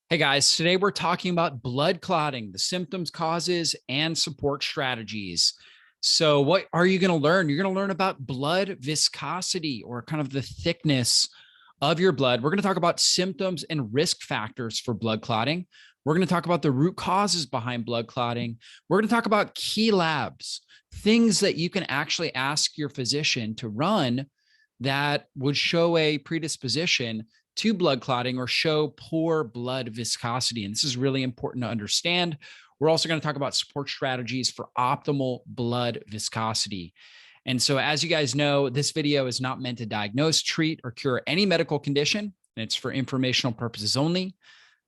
Hey guys, today we're talking about blood clotting, the symptoms, causes, and support strategies. So, what are you going to learn? You're going to learn about blood viscosity, or kind of the thickness of your blood. We're going to talk about symptoms and risk factors for blood clotting. We're going to talk about the root causes behind blood clotting. We're going to talk about key labs, things that you can actually ask your physician to run that would show a predisposition to blood clotting or show poor blood viscosity. And this is really important to understand. We're also going to talk about support strategies for optimal blood viscosity. And so, as you guys know, this video is not meant to diagnose, treat, or cure any medical condition. It's for informational purposes only.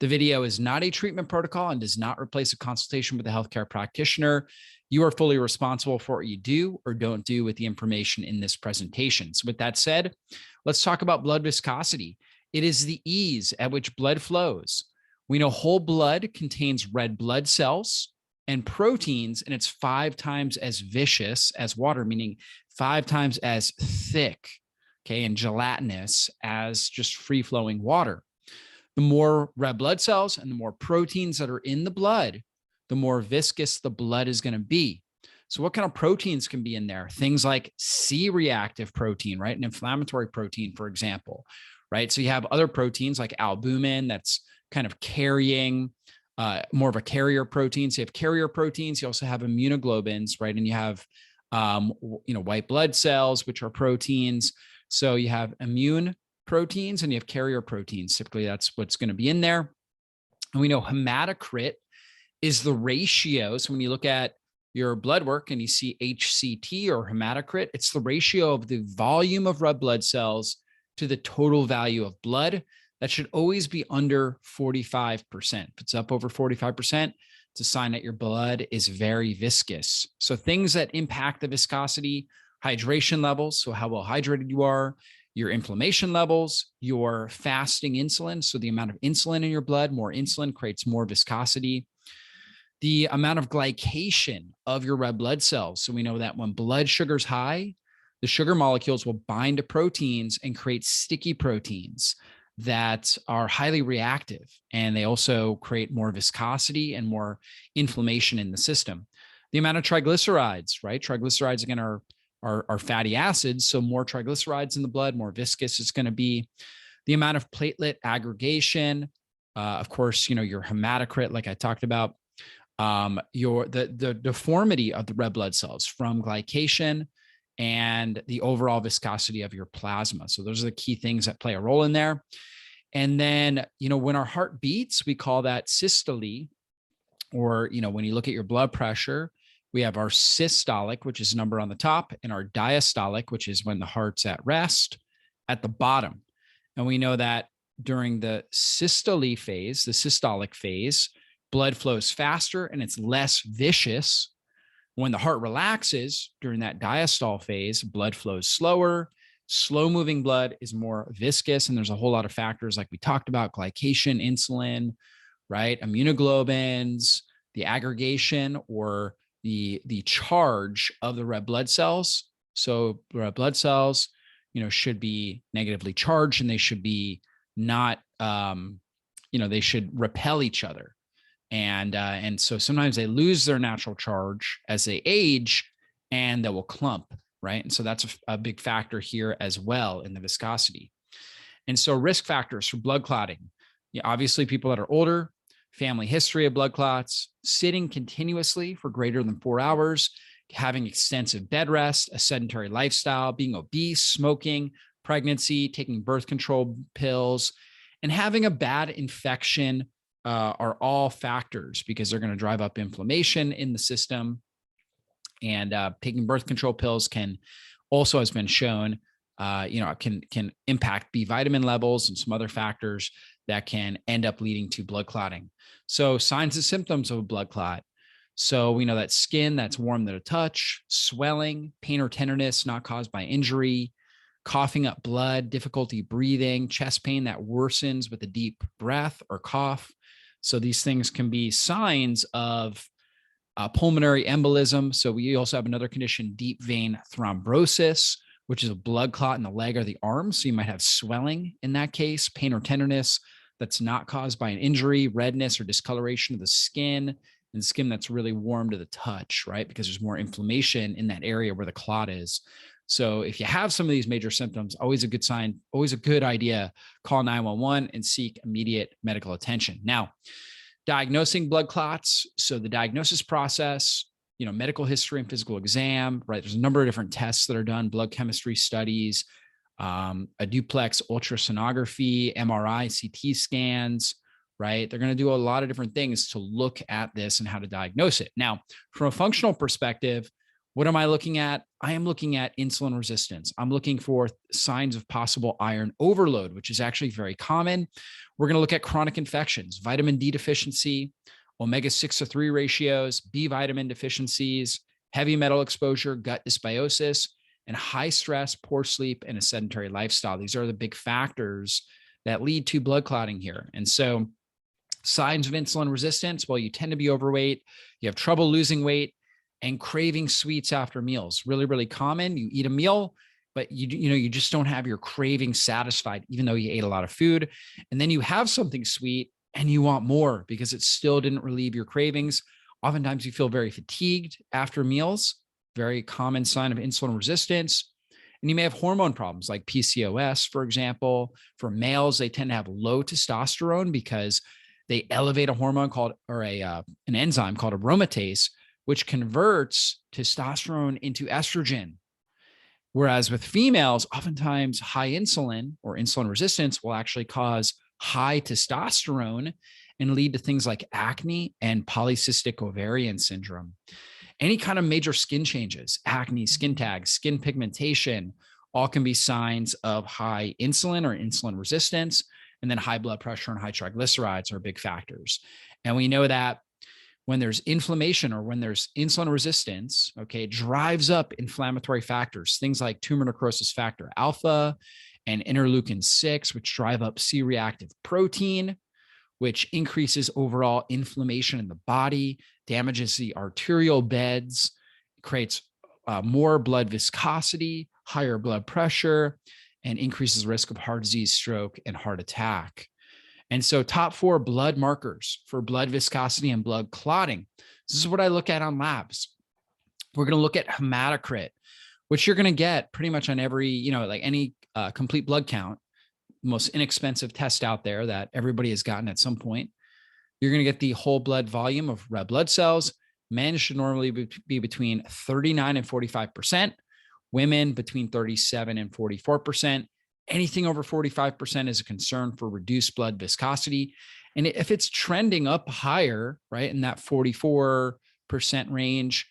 The video is not a treatment protocol and does not replace a consultation with a healthcare practitioner. You are fully responsible for what you do or don't do with the information in this presentation. So, with that said, let's talk about blood viscosity. It is the ease at which blood flows. We know whole blood contains red blood cells and proteins, and it's 5 times as viscous as water, meaning 5 times as thick, okay, and gelatinous as just free-flowing water. The more red blood cells and the more proteins that are in the blood, the more viscous the blood is going to be. So what kind of proteins can be in there? Things like C-reactive protein, right? An inflammatory protein, for example, right? So you have other proteins like albumin that's kind of carrying more of a carrier protein. So you have carrier proteins. You also have immunoglobulins, right? And you have, white blood cells, which are proteins. So you have immune proteins and you have carrier proteins. Typically, that's what's going to be in there. And we know hematocrit is the ratio. So when you look at your blood work and you see HCT or hematocrit, it's the ratio of the volume of red blood cells to the total value of blood. That should always be under 45%. If it's up over 45%, it's a sign that your blood is very viscous. So things that impact the viscosity: hydration levels, so how well hydrated you are, your inflammation levels, your fasting insulin, so the amount of insulin in your blood. More insulin creates more viscosity. The amount of glycation of your red blood cells. So we know that when blood sugar is high, the sugar molecules will bind to proteins and create sticky proteins that are highly reactive. And they also create more viscosity and more inflammation in the system. The amount of triglycerides, right? Triglycerides, again, are fatty acids. So more triglycerides in the blood, more viscous it's going to be. The amount of platelet aggregation, of course, your hematocrit, like I talked about, the deformity of the red blood cells from glycation, and the overall viscosity of your plasma. So those are the key things that play a role in there. And then, when our heart beats, we call that systole, or, when you look at your blood pressure, we have our systolic, which is number on the top, and our diastolic, which is when the heart's at rest, at the bottom. And we know that during the systole phase, the systolic phase, blood flows faster and it's less vicious. When the heart relaxes during that diastole phase, blood flows slower. Slow moving blood is more viscous. And there's a whole lot of factors like we talked about: glycation, insulin, right? Immunoglobulins, the aggregation or the charge of the red blood cells. So red blood cells, should be negatively charged, and they should be not, they should repel each other. And so sometimes they lose their natural charge as they age, and they will clump, right? And so that's a big factor here as well in the viscosity. And so risk factors for blood clotting: obviously people that are older, family history of blood clots, sitting continuously for greater than 4 hours, having extensive bed rest, a sedentary lifestyle, being obese, smoking, pregnancy, taking birth control pills, and having a bad infection are all factors, because they're going to drive up inflammation in the system. And taking birth control pills can also, has been shown, can impact B vitamin levels and some other factors that can end up leading to blood clotting. So signs and symptoms of a blood clot: so we know that skin that's warm to the touch, swelling, pain or tenderness not caused by injury, coughing up blood, difficulty breathing, chest pain that worsens with a deep breath or cough. So these things can be signs of pulmonary embolism. So we also have another condition, deep vein thrombosis, which is a blood clot in the leg or the arm. So you might have swelling in that case, pain or tenderness that's not caused by an injury, redness, or discoloration of the skin, and skin that's really warm to the touch, right? Because there's more inflammation in that area where the clot is. So if you have some of these major symptoms, always a good sign, always a good idea, call 911 and seek immediate medical attention. Now, diagnosing blood clots. So the diagnosis process, medical history and physical exam, right? There's a number of different tests that are done, blood chemistry studies, a duplex ultrasonography, MRI, CT scans, right? They're going to do a lot of different things to look at this and how to diagnose it. Now, from a functional perspective, what am I looking at? I am looking at insulin resistance. I'm looking for signs of possible iron overload, which is actually very common. We're going to look at chronic infections, vitamin D deficiency, omega-6 to 3 ratios, B vitamin deficiencies, heavy metal exposure, gut dysbiosis, and high stress, poor sleep, and a sedentary lifestyle. These are the big factors that lead to blood clotting here. And so signs of insulin resistance, well, you tend to be overweight, you have trouble losing weight, and craving sweets after meals. Really, really common. You eat a meal, but you just don't have your craving satisfied, even though you ate a lot of food. And then you have something sweet and you want more because it still didn't relieve your cravings. Oftentimes you feel very fatigued after meals, very common sign of insulin resistance. And you may have hormone problems like PCOS, for example. For males, they tend to have low testosterone because they elevate a hormone an enzyme called aromatase, which converts testosterone into estrogen. Whereas with females, oftentimes high insulin or insulin resistance will actually cause high testosterone and lead to things like acne and polycystic ovarian syndrome. Any kind of major skin changes, acne, skin tags, skin pigmentation, all can be signs of high insulin or insulin resistance. And then high blood pressure and high triglycerides are big factors. And we know that when there's inflammation or when there's insulin resistance, it drives up inflammatory factors, things like tumor necrosis factor alpha and interleukin 6, which drive up C-reactive protein, which increases overall inflammation in the body, damages the arterial beds, creates more blood viscosity, higher blood pressure, and increases the risk of heart disease, stroke, and heart attack. And so top 4 blood markers for blood viscosity and blood clotting. This is what I look at on labs. We're going to look at hematocrit, which you're going to get pretty much on every, like any complete blood count, most inexpensive test out there that everybody has gotten at some point. You're going to get the whole blood volume of red blood cells. Men should normally be between 39 and 45%. Women between 37 and 44%. Anything over 45% is a concern for reduced blood viscosity. And if it's trending up higher, right, in that 44% range,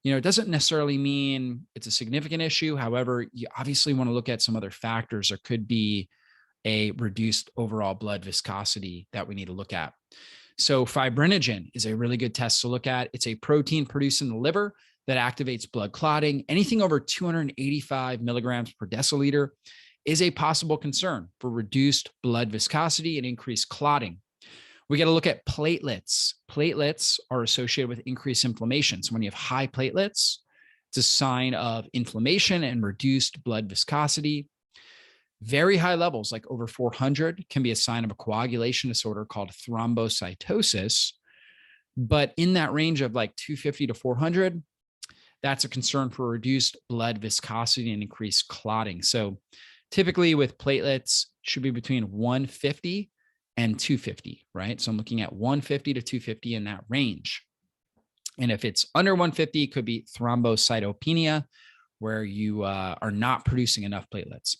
it doesn't necessarily mean it's a significant issue. However, you obviously want to look at some other factors. There could be a reduced overall blood viscosity that we need to look at. So fibrinogen is a really good test to look at. It's a protein produced in the liver that activates blood clotting. Anything over 285 milligrams per deciliter is a possible concern for reduced blood viscosity and increased clotting. We got to look at platelets. Platelets are associated with increased inflammation. So when you have high platelets, it's a sign of inflammation and reduced blood viscosity. Very high levels, like over 400, can be a sign of a coagulation disorder called thrombocytosis. But in that range of like 250 to 400, that's a concern for reduced blood viscosity and increased clotting. So typically with platelets, should be between 150 and 250, right? So I'm looking at 150 to 250 in that range. And if it's under 150, it could be thrombocytopenia, where you are not producing enough platelets.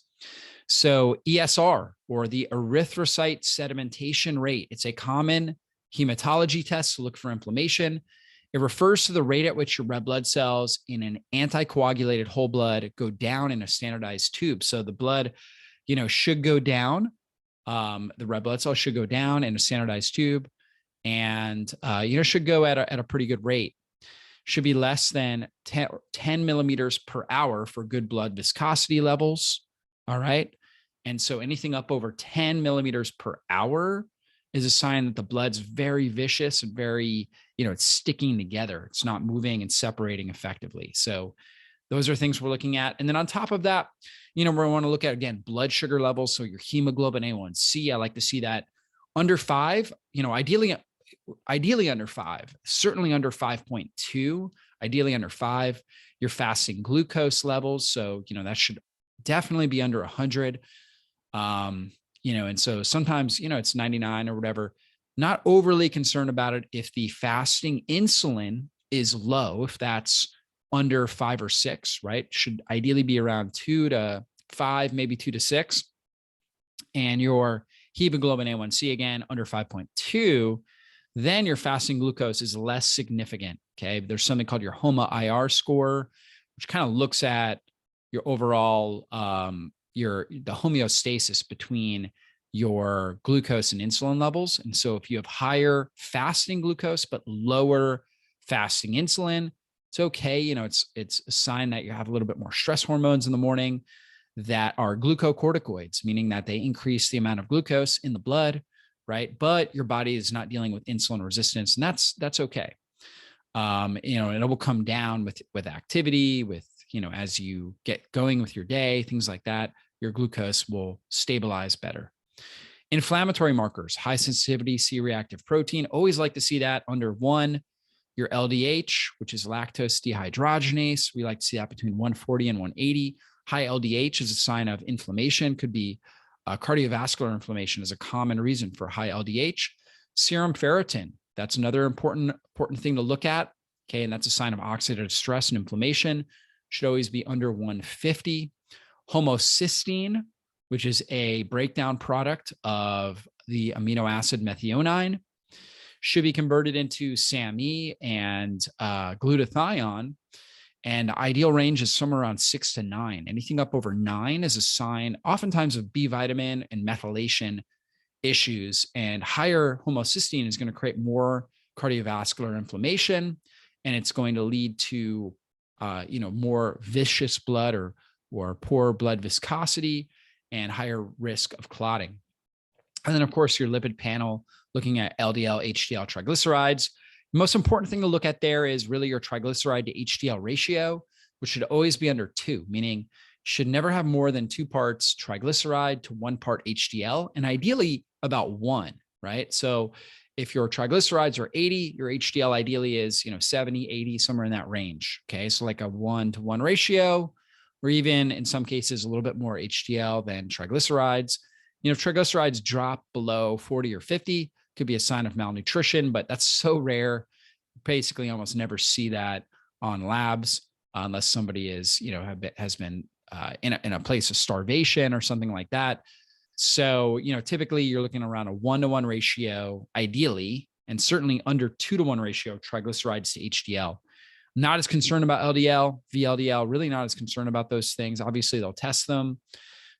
So ESR, or the erythrocyte sedimentation rate, it's a common hematology test to look for inflammation. It refers to the rate at which your red blood cells in an anticoagulated whole blood go down in a standardized tube. So the blood, should go down. The red blood cells should go down in a standardized tube, and should go at a pretty good rate. Should be less than 10 millimeters per hour for good blood viscosity levels. All right. And so anything up over 10 millimeters per hour is a sign that the blood's very viscous and very, it's sticking together. It's not moving and separating effectively. So those are things we're looking at. And then on top of that, we want to look at, again, blood sugar levels. So your hemoglobin A1C, I like to see that Under 5, ideally under 5, certainly under 5.2, ideally under 5, your fasting glucose levels. So, that should definitely be under 100. And so sometimes, it's 99 or whatever. Not overly concerned about it if the fasting insulin is low, if that's under 5 or 6, right? Should ideally be around 2 to 5, maybe 2 to 6. And your hemoglobin A1C, again, under 5.2, then your fasting glucose is less significant. Okay. There's something called your HOMA-IR score, which kind of looks at your overall, the homeostasis between your glucose and insulin levels. And so if you have higher fasting glucose, but lower fasting insulin, it's okay. It's a sign that you have a little bit more stress hormones in the morning that are glucocorticoids, meaning that they increase the amount of glucose in the blood, right? But your body is not dealing with insulin resistance, and that's okay. And it will come down with activity, with, as you get going with your day, things like that, your glucose will stabilize better. Inflammatory markers, high sensitivity C-reactive protein, always like to see that under 1. Your LDH, which is lactose dehydrogenase, we like to see that between 140 and 180. High LDH is a sign of inflammation, could be cardiovascular inflammation is a common reason for high LDH. Serum ferritin, that's another important thing to look at. Okay, and that's a sign of oxidative stress and inflammation. Should always be under 150. Homocysteine, which is a breakdown product of the amino acid methionine, should be converted into SAMe and glutathione. And the ideal range is somewhere around 6 to 9. Anything up over 9 is a sign, oftentimes, of B vitamin and methylation issues. And higher homocysteine is going to create more cardiovascular inflammation, and it's going to lead to, more viscous blood or poor blood viscosity and higher risk of clotting. And then, of course, your lipid panel, looking at LDL, HDL, triglycerides. The most important thing to look at there is really your triglyceride to HDL ratio, which should always be under 2, meaning should never have more than 2 parts triglyceride to 1 part HDL, and ideally about 1, right? So if your triglycerides are 80, your HDL ideally is, 70, 80, somewhere in that range. Okay. So like a 1-to-1 ratio, or even in some cases, a little bit more HDL than triglycerides. If triglycerides drop below 40 or 50, could be a sign of malnutrition, but that's so rare. Basically almost never see that on labs unless somebody is, has been in a place of starvation or something like that. So, typically you're looking around a 1-to-1 ratio, ideally, and certainly under 2-to-1 ratio, triglycerides to HDL. Not as concerned about LDL, VLDL, really not as concerned about those things. Obviously, they'll test them.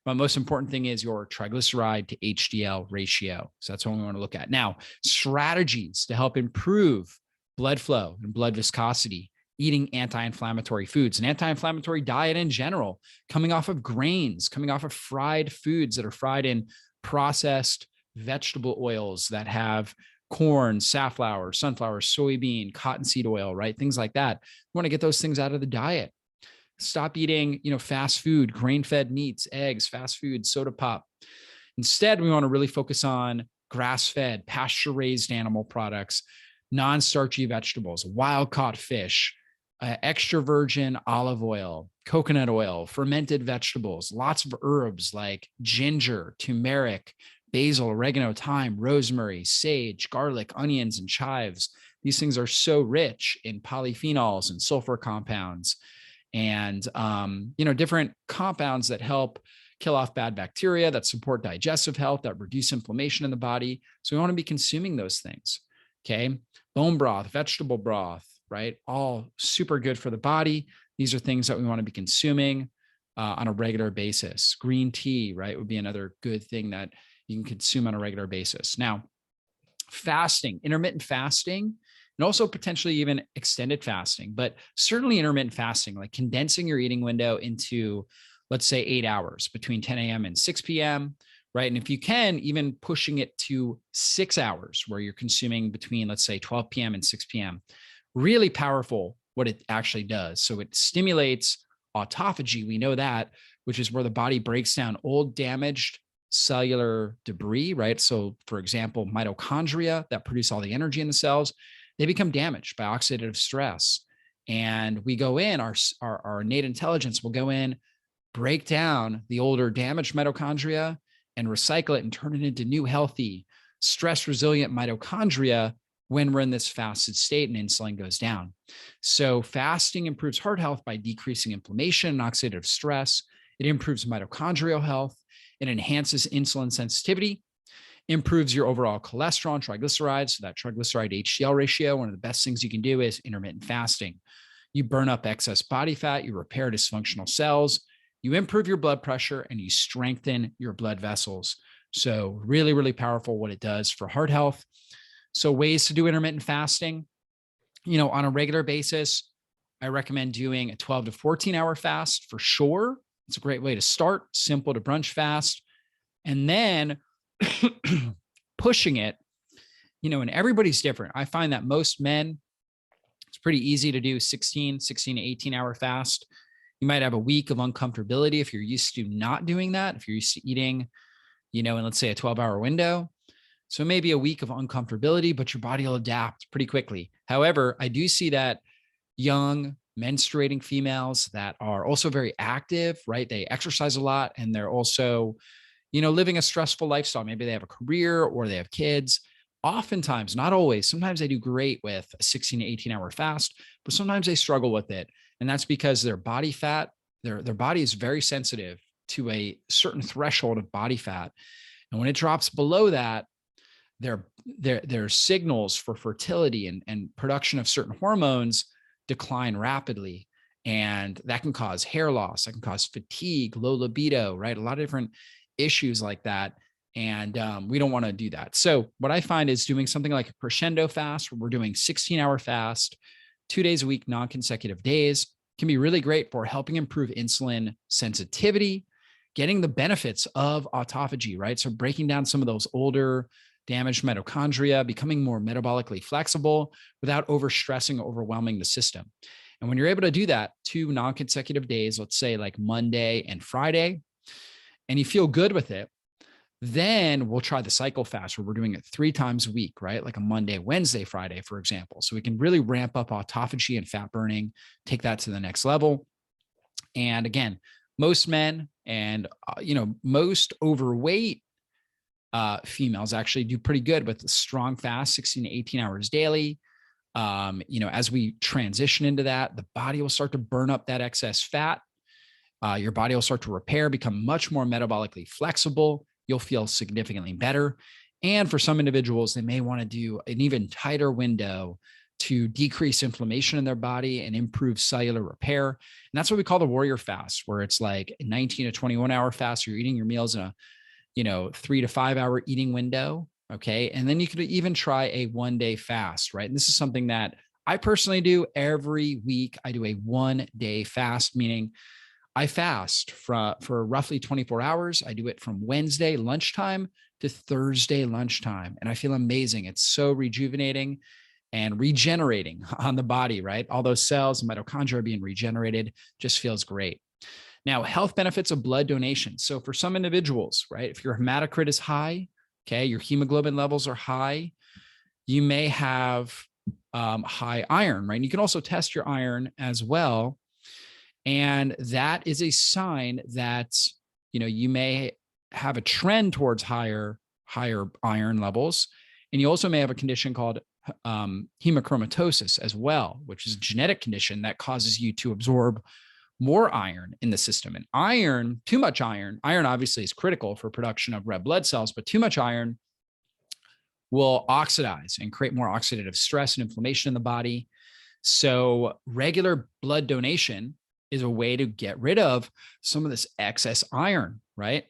But most important thing is your triglyceride to HDL ratio. So that's what we want to look at. Now, strategies to help improve blood flow and blood viscosity: eating anti-inflammatory foods, an anti-inflammatory diet in general, coming off of grains, coming off of fried foods that are fried in processed vegetable oils that have corn, safflower, sunflower, soybean, cottonseed oil, right? Things like that. We want to get those things out of the diet. Stop eating, fast food, grain-fed meats, eggs, fast food, soda pop. Instead, we want to really focus on grass-fed, pasture-raised animal products, non-starchy vegetables, wild-caught fish, extra virgin olive oil, coconut oil, fermented vegetables, lots of herbs like ginger, turmeric, basil, oregano, thyme, rosemary, sage, garlic, onions, and chives. These things are so rich in polyphenols and sulfur compounds and, different compounds that help kill off bad bacteria, that support digestive health, that reduce inflammation in the body. So we want to be consuming those things. Okay. Bone broth, vegetable broth, right? All super good for the body. These are things that we want to be consuming on a regular basis. Green tea, right, would be another good thing that you can consume on a regular basis. Now, fasting, intermittent fasting, and also potentially even extended fasting, but certainly intermittent fasting, like condensing your eating window into, let's say, 8 hours between 10 a.m. and 6 p.m., right? And if you can, even pushing it to 6 hours where you're consuming between, let's say, 12 p.m. and 6 p.m. Really powerful what it actually does. So it stimulates autophagy. We know that, which is where the body breaks down old damaged cellular debris, right? So for example, mitochondria that produce all the energy in the cells, they become damaged by oxidative stress. And we go in, our innate intelligence will go in, break down the older damaged mitochondria and recycle it and turn it into new, healthy, stress resilient mitochondria when we're in this fasted state and insulin goes down. So fasting improves heart health by decreasing inflammation and oxidative stress. It improves mitochondrial health. It enhances insulin sensitivity, improves your overall cholesterol and triglycerides. So that triglyceride HDL ratio, one of the best things you can do is intermittent fasting. You burn up excess body fat, you repair dysfunctional cells, you improve your blood pressure, and you strengthen your blood vessels. So really, really powerful what it does for heart health. So ways to do intermittent fasting, on a regular basis, I recommend doing a 12 to 14 hour fast for sure. It's a great way to start, simple to brunch fast. And then pushing it, and everybody's different. I find that most men, it's pretty easy to do 16 to 18 hour fast. You might have a week of uncomfortability if you're used to not doing that, if you're used to eating, in let's say a 12-hour window. So maybe a week of uncomfortability, but your body will adapt pretty quickly. However, I do see that young menstruating females that are also very active, right? They exercise a lot and they're also, living a stressful lifestyle. Maybe they have a career or they have kids. Oftentimes, not always, sometimes they do great with a 16 to 18 hour fast, but sometimes they struggle with it. And that's because their body fat, their body is very sensitive to a certain threshold of body fat. And when it drops below that, their signals for fertility and production of certain hormones decline rapidly. And that can cause hair loss, that can cause fatigue, low libido, right? A lot of different issues like that. And we don't want to do that. So what I find is doing something like a crescendo fast, where we're doing 16-hour fast, 2 days a week, non-consecutive days, can be really great for helping improve insulin sensitivity, getting the benefits of autophagy, right? So breaking down some of those older damaged mitochondria, becoming more metabolically flexible without overstressing or overwhelming the system. And when you're able to do that 2 non-consecutive days, let's say like Monday and Friday, and you feel good with it, then we'll try the cycle fast where we're doing it 3 times a week, right? Like a Monday, Wednesday, Friday, for example. So we can really ramp up autophagy and fat burning, take that to the next level. And again, most men and, most overweight females actually do pretty good with the strong fast, 16 to 18 hours daily. As we transition into that, the body will start to burn up that excess fat. Your body will start to repair, become much more metabolically flexible. You'll feel significantly better. And for some individuals, they may want to do an even tighter window to decrease inflammation in their body and improve cellular repair. And that's what we call the warrior fast, where it's like a 19 to 21 hour fast. You're eating your meals in a 3 to 5 hour eating window. Okay. And then you could even try a 1-day fast, right? And this is something that I personally do every week. I do a 1-day fast, meaning I fast for roughly 24 hours. I do it from Wednesday lunchtime to Thursday lunchtime. And I feel amazing. It's so rejuvenating and regenerating on the body, right? All those cells and mitochondria are being regenerated, just feels great. Now, health benefits of blood donation. So for some individuals, right, if your hematocrit is high, okay, your hemoglobin levels are high, you may have high iron, right? And you can also test your iron as well. And that is a sign that, you may have a trend towards higher iron levels. And you also may have a condition called hemochromatosis as well, which is a genetic condition that causes you to absorb more iron in the system. And iron, too much iron obviously is critical for production of red blood cells, but too much iron will oxidize and create more oxidative stress and inflammation in the body. So regular blood donation is a way to get rid of some of this excess iron, right?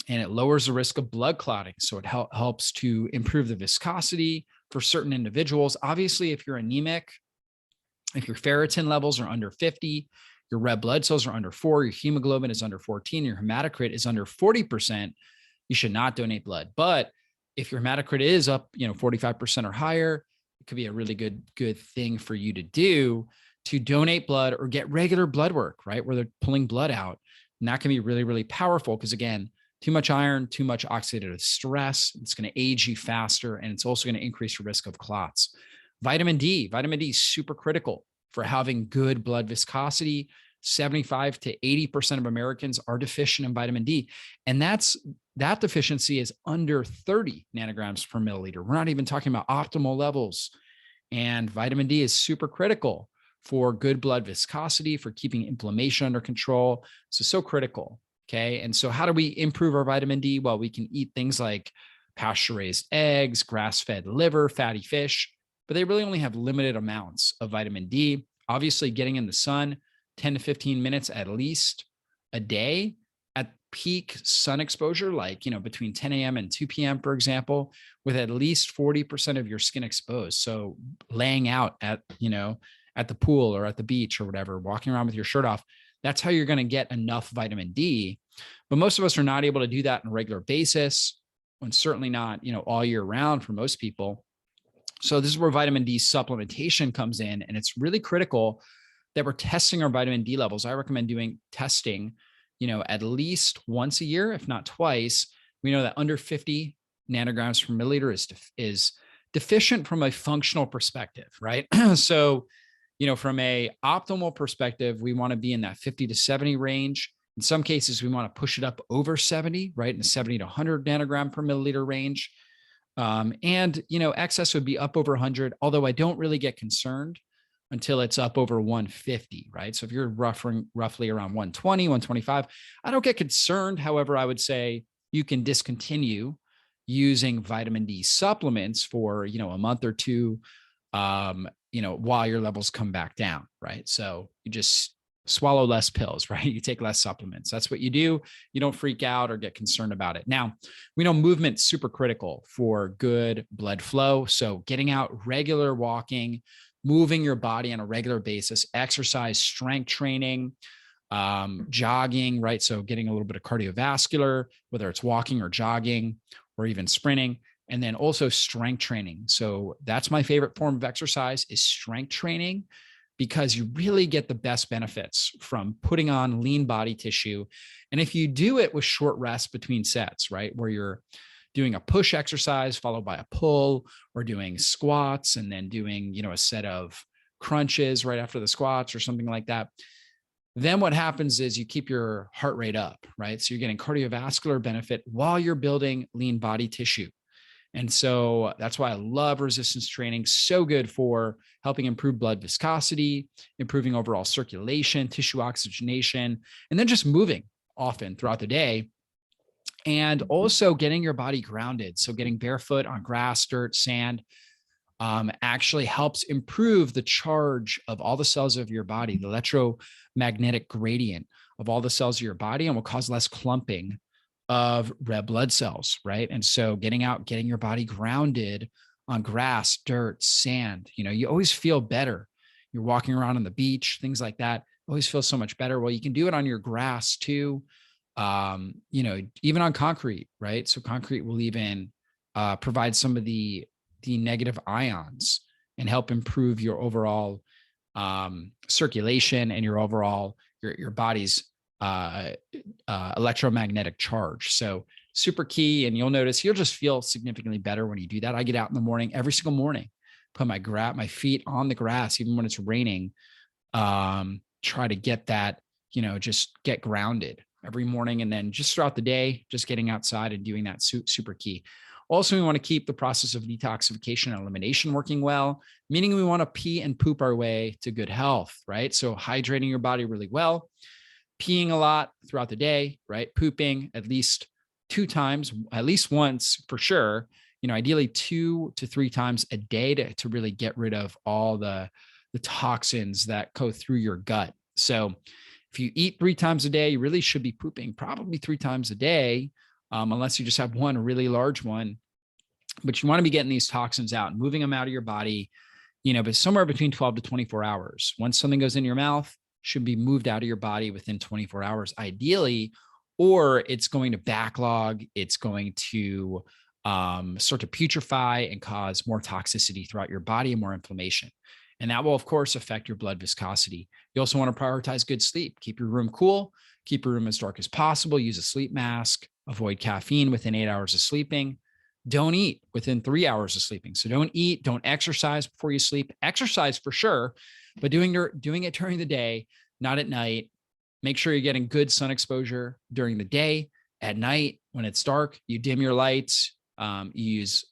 And it lowers the risk of blood clotting. So it helps to improve the viscosity for certain individuals. Obviously, if you're anemic, if your ferritin levels are under 50, your red blood cells are under 4, your hemoglobin is under 14, your hematocrit is under 40%, you should not donate blood. But if your hematocrit is up, 45% or higher, it could be a really good thing for you to do, to donate blood or get regular blood work, right? Where they're pulling blood out. And that can be really, really powerful because again, Too much iron, too much oxidative stress. It's going to age you faster, and it's also going to increase your risk of clots. Vitamin D is super critical for having good blood viscosity. 75 to 80% of Americans are deficient in vitamin D. And that deficiency is under 30 nanograms per milliliter. We're not even talking about optimal levels. And vitamin D is super critical for good blood viscosity, for keeping inflammation under control. So critical. Okay. And so how do we improve our vitamin D? Well, we can eat things like pasture-raised eggs, grass-fed liver, fatty fish, but they really only have limited amounts of vitamin D. Obviously, getting in the sun 10 to 15 minutes at least a day at peak sun exposure, like, between 10 a.m. and 2 p.m., for example, with at least 40% of your skin exposed. So laying out at the pool or at the beach or whatever, walking around with your shirt off, that's how you're going to get enough vitamin D. But most of us are not able to do that on a regular basis, and certainly not, all year round for most people. So this is where vitamin D supplementation comes in. And it's really critical that we're testing our vitamin D levels. I recommend doing testing, at least once a year, if not twice. We know that under 50 nanograms per milliliter is deficient from a functional perspective, right? So, from a optimal perspective, we want to be in that 50 to 70 range. In some cases, we want to push it up over 70, right? In the 70 to 100 nanogram per milliliter range. And excess would be up over 100, although I don't really get concerned until it's up over 150, right? So if you're roughly around 120, 125, I don't get concerned. However, I would say you can discontinue using vitamin D supplements for, a month or two, while your levels come back down, right? So you just swallow less pills, right? You take less supplements. That's what you do. You don't freak out or get concerned about it. Now, we know movement's super critical for good blood flow. So getting out, regular walking, moving your body on a regular basis, exercise, strength training, jogging, right? So getting a little bit of cardiovascular, whether it's walking or jogging or even sprinting. And then also strength training. So that's my favorite form of exercise, is strength training, because you really get the best benefits from putting on lean body tissue. And if you do it with short rests between sets, right, where you're doing a push exercise followed by a pull, or doing squats and then doing, a set of crunches right after the squats or something like that, then what happens is you keep your heart rate up, right? So you're getting cardiovascular benefit while you're building lean body tissue. And so that's why I love resistance training. So good for helping improve blood viscosity, improving overall circulation, tissue oxygenation, and then just moving often throughout the day. And also getting your body grounded. So getting barefoot on grass, dirt, sand, actually helps improve the charge of all the cells of your body, the electromagnetic gradient of all the cells of your body, and will cause less clumping of red blood cells, right? And so getting out, getting your body grounded on grass, dirt, sand, you always feel better. You're walking around on the beach, things like that, always feel so much better. Well, you can do it on your grass too, even on concrete, right? So concrete will even provide some of the negative ions and help improve your overall circulation and your overall, your body's electromagnetic charge. So super key. And you'll notice you'll just feel significantly better when you do that. I get out in the morning, every single morning, put my feet on the grass, even when it's raining, try to get that, just get grounded every morning. And then just throughout the day, just getting outside and doing that super key. Also, we want to keep the process of detoxification and elimination working well, meaning we want to pee and poop our way to good health, right? So hydrating your body really well, peeing a lot throughout the day, right? Pooping at least 2 times, at least once for sure, ideally 2 to 3 times a day to really get rid of all the toxins that go through your gut. So if you eat 3 times a day, you really should be pooping probably 3 times a day, unless you just have one really large one. But you want to be getting these toxins out, moving them out of your body, but somewhere between 12 to 24 hours. Once something goes in your mouth, should be moved out of your body within 24 hours, ideally, or it's going to backlog. It's going to start to putrefy and cause more toxicity throughout your body and more inflammation. And that will, of course, affect your blood viscosity. You also want to prioritize good sleep. Keep your room cool. Keep your room as dark as possible. Use a sleep mask. Avoid caffeine within 8 hours of sleeping. Don't eat within 3 hours of sleeping. So don't eat, don't exercise before you sleep. Exercise for sure, but doing it during the day, not at night. Make sure you're getting good sun exposure during the day. At night, when it's dark, you dim your lights. You use,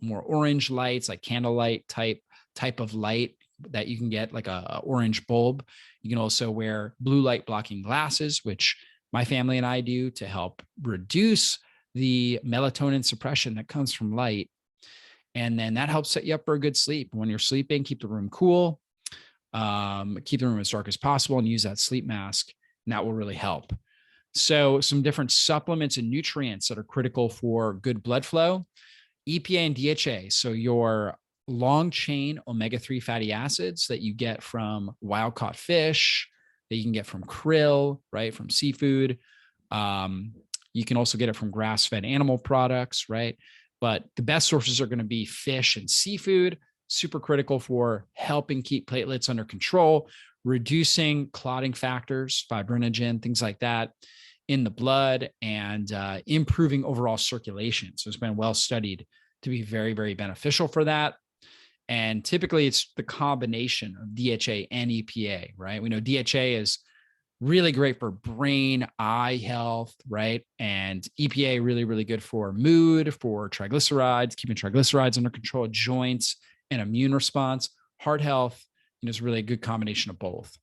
more orange lights, like candlelight type of light that you can get, like a orange bulb. You can also wear blue light blocking glasses, which my family and I do to help reduce the melatonin suppression that comes from light. And then that helps set you up for a good sleep. When you're sleeping, keep the room cool, keep the room as dark as possible, and use that sleep mask. And that will really help. So some different supplements and nutrients that are critical for good blood flow: EPA and DHA. So your long chain omega-3 fatty acids that you get from wild caught fish, that you can get from krill, right? From seafood. You can also get it from grass-fed animal products, right? But the best sources are going to be fish and seafood, super critical for helping keep platelets under control, reducing clotting factors, fibrinogen, things like that in the blood, and improving overall circulation. So it's been well studied to be very, very beneficial for that. And typically it's the combination of DHA and EPA, right? We know DHA is really great for brain, eye health, right? And EPA really, really good for mood, for triglycerides, keeping triglycerides under control, joints, and immune response. Heart health, is really a good combination of both.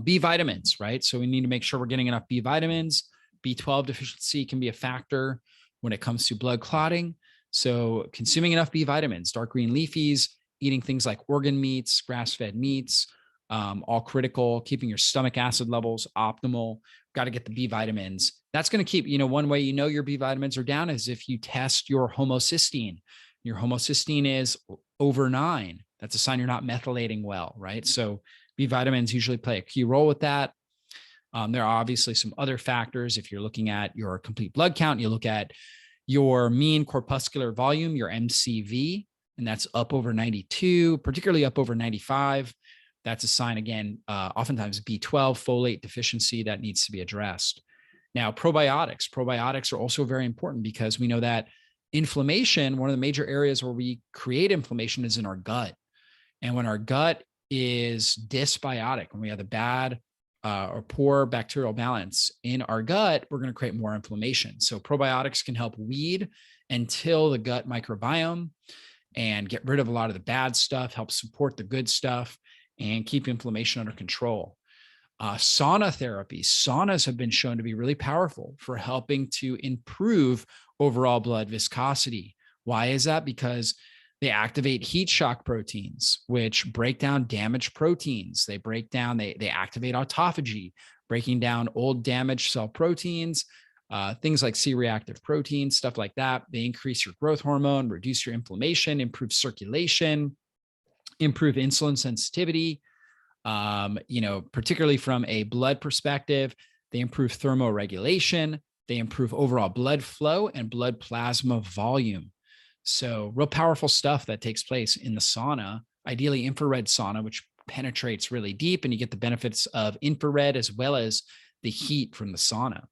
B vitamins, right? So we need to make sure we're getting enough B vitamins. B12 deficiency can be a factor when it comes to blood clotting. So consuming enough B vitamins, dark green leafies, eating things like organ meats, grass-fed meats, all critical. Keeping your stomach acid levels optimal. Got to get the B vitamins. That's going to keep, one way your B vitamins are down is if you test your homocysteine. Your homocysteine is over 9. That's a sign you're not methylating well, right? So B vitamins usually play a key role with that. There are obviously some other factors. If you're looking at your complete blood count, you look at your mean corpuscular volume, your MCV, and that's up over 92, particularly up over 95. That's a sign, again, oftentimes B12, folate deficiency that needs to be addressed. Now, probiotics are also very important because we know that inflammation, one of the major areas where we create inflammation is in our gut. And when our gut is dysbiotic, when we have the bad or poor bacterial balance in our gut, we're going to create more inflammation. So probiotics can help weed and till the gut microbiome and get rid of a lot of the bad stuff, help support the good stuff, and keep inflammation under control. Sauna therapy. Saunas have been shown to be really powerful for helping to improve overall blood viscosity. Why is that? Because they activate heat shock proteins, which break down damaged proteins. They activate autophagy, breaking down old damaged cell proteins, things like C-reactive proteins, stuff like that. They increase your growth hormone, reduce your inflammation, improve circulation, improve insulin sensitivity. Particularly from a blood perspective, they improve thermoregulation. They improve overall blood flow and blood plasma volume. So real powerful stuff that takes place in the sauna, ideally infrared sauna, which penetrates really deep, and you get the benefits of infrared as well as the heat from the sauna.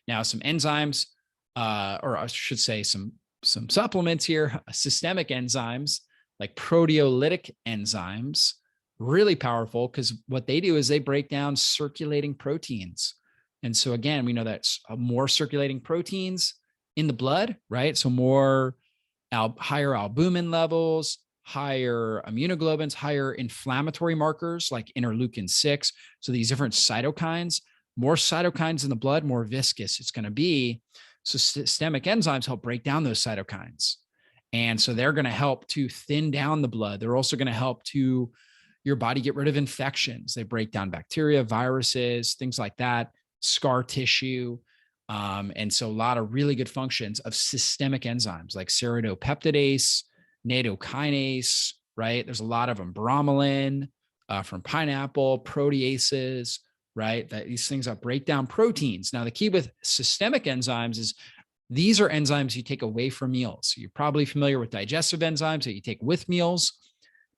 Now, some enzymes, or I should say some supplements here, systemic enzymes like proteolytic enzymes, really powerful because what they do is they break down circulating proteins. And so again, we know that more circulating proteins in the blood, right? So higher albumin levels, higher immunoglobulins, higher inflammatory markers like interleukin-6. So these different cytokines, more cytokines in the blood, more viscous it's going to be. So systemic enzymes help break down those cytokines. And so they're going to help to thin down the blood. They're also going to help to your body get rid of infections. They break down bacteria, viruses, things like that, scar tissue. And so a lot of really good functions of systemic enzymes like ceridopeptidase, nattokinase, right? There's a lot of them. Bromelain from pineapple, proteases, right? These things that break down proteins. Now, the key with systemic enzymes is these are enzymes you take away from meals. You're probably familiar with digestive enzymes that you take with meals.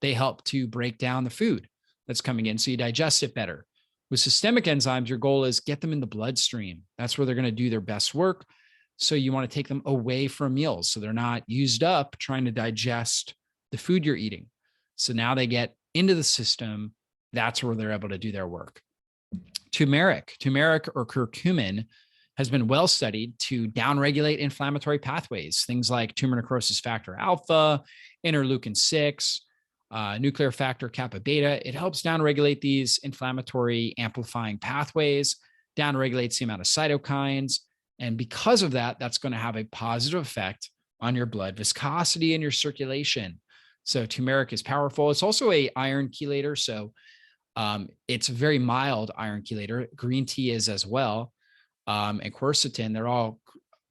They help to break down the food that's coming in so you digest it better. With systemic enzymes, your goal is get them in the bloodstream. That's where they're going to do their best work. So you want to take them away from meals so they're not used up trying to digest the food you're eating. So now they get into the system. That's where they're able to do their work. Turmeric or curcumin has been well studied to downregulate inflammatory pathways, things like tumor necrosis factor alpha, interleukin 6, nuclear factor kappa beta. It helps downregulate these inflammatory amplifying pathways, downregulates the amount of cytokines. And because of that, that's going to have a positive effect on your blood viscosity and your circulation. So turmeric is powerful. It's also a iron chelator. So it's a very mild iron chelator. Green tea is as well. And quercetin, they're all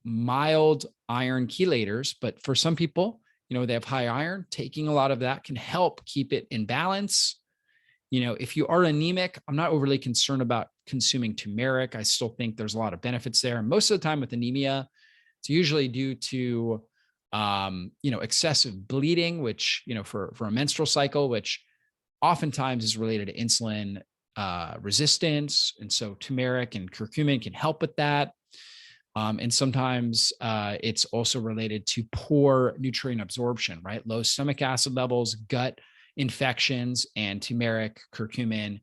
mild iron chelators. But for some people, they have high iron. Taking a lot of that can help keep it in balance. If you are anemic, I'm not overly concerned about consuming turmeric. I still think there's a lot of benefits there. And most of the time with anemia, it's usually due to, excessive bleeding, which, for a menstrual cycle, which oftentimes is related to insulin resistance. And so turmeric and curcumin can help with that. And sometimes it's also related to poor nutrient absorption, right? Low stomach acid levels, gut infections, and turmeric, curcumin,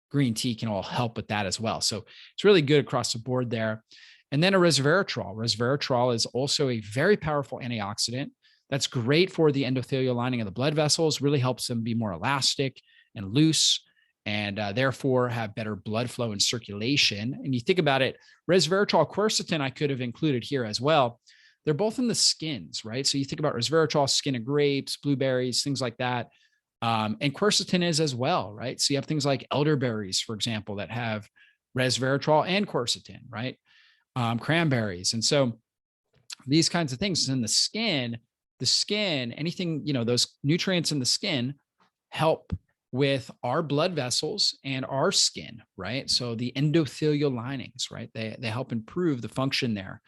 green tea can all help with that as well. So it's really good across the board there. And then a resveratrol. Resveratrol is also a very powerful antioxidant that's great for the endothelial lining of the blood vessels, really helps them be more elastic and loose, and therefore have better blood flow and circulation. And you think about it, resveratrol, quercetin, I could have included here as well. They're both in the skins, right? So you think about resveratrol, skin of grapes, blueberries, things like that. And quercetin is as well, right? So you have things like elderberries, for example, that have resveratrol and quercetin, right? Cranberries. And so these kinds of things in the skin, anything, those nutrients in the skin help with our blood vessels and our skin, right? So the endothelial linings, right? They help improve the function there.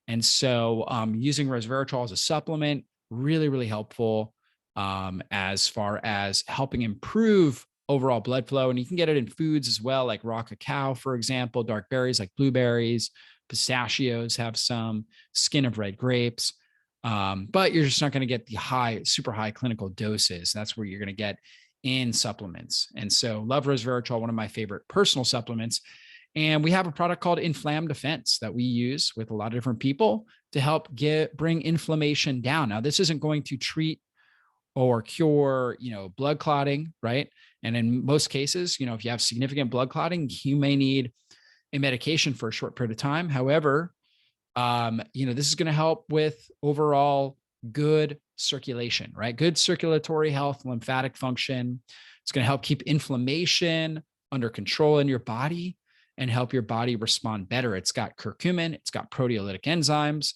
And so using resveratrol as a supplement, really, really helpful as far as helping improve overall blood flow. And you can get it in foods as well, like raw cacao, for example, dark berries like blueberries, pistachios have some, skin of red grapes. But you're just not going to get the super high clinical doses. That's where you're going to get in supplements. And so love resveratrol, one of my favorite personal supplements. And we have a product called Inflam Defense that we use with a lot of different people to help bring inflammation down. Now, this isn't going to treat or cure, blood clotting, right? And in most cases, if you have significant blood clotting, you may need a medication for a short period of time. However, this is going to help with overall good circulation, right? Good circulatory health, lymphatic function. It's going to help keep inflammation under control in your body and help your body respond better. It's got curcumin, it's got proteolytic enzymes,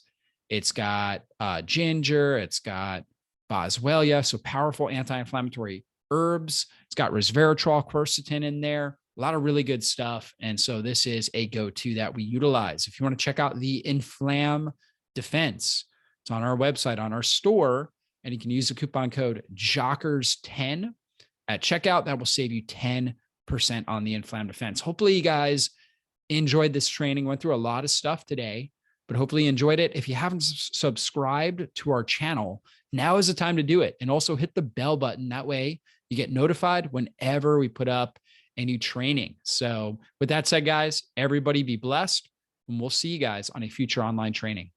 it's got ginger, it's got boswellia, so powerful anti-inflammatory herbs. It's got resveratrol, quercetin in there. A lot of really good stuff. And so this is a go-to that we utilize. If you want to check out the Inflam Defense, it's on our website, on our store, and you can use the coupon code JOCKERS10 at checkout. That will save you 10% on the Inflam Defense. Hopefully you guys enjoyed this training, went through a lot of stuff today, but hopefully you enjoyed it. If you haven't subscribed to our channel, now is the time to do it. And also hit the bell button. That way you get notified whenever we put up a new training. So with that said, guys, everybody be blessed, and we'll see you guys on a future online training.